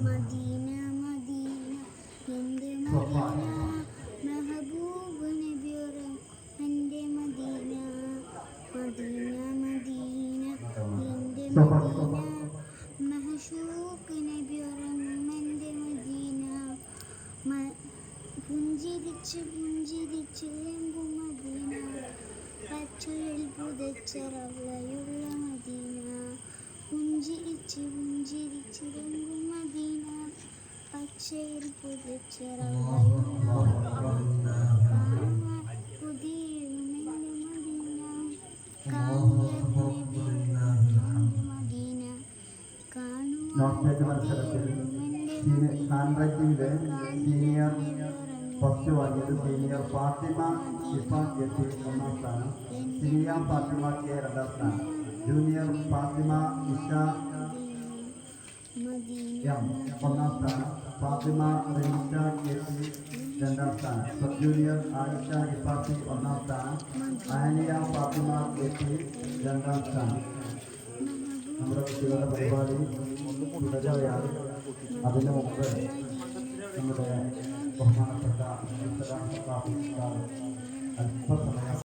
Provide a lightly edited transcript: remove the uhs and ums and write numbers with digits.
Medina Medina എൻ്റെ Medina Mehboob നബിയോരം എൻ്റെ Medina Medina Medina എൻ്റെ മദീന മഹശൂഖ് നബിയോരം എൻ്റെ മദീന പുഞ്ചിരിച്ച് പുഞ്ചിരിച്ച് എങ്കും മദീന പച്ചയിൽ പുതച്ച റവളയുള്ള മദീന പുഞ്ചിരിച്ച് പുഞ്ചിരിച്ച് എങ്കും മദീന പച്ചയിൽ പുതച്ച റവളയുള്ള പുതിയ മദീന സീനിയർ ഫസ്റ്റ് വാങ്ങിയത് സീനിയർ ഫാത്തിമ ഇഫ എത്തി ഒന്നാം സ്ഥാനം, സീനിയർ ഫാത്തിമ കെ രണ്ടാം സ്ഥാനം, ജൂനിയർ ഫാത്തിമ ഇഷ എം ഒന്നാം സ്ഥാനം, ഫാത്തിമ റീഷ കെ ടി രണ്ടാം സ്ഥാനം, സബ് ജൂനിയർ ആയിഷ ഇഫാത്തി ഒന്നാം സ്ഥാനം, ആനിയ ഫാത്തിമ കെ ടി രണ്ടാം സ്ഥാനം. നമ്മുടെ കുട്ടികളുടെ പരിപാടി തുടരുകയാണ്. അതിന് മുമ്പ് നമ്മുടെ ബഹുമാനപ്പെട്ട അല്പസമയം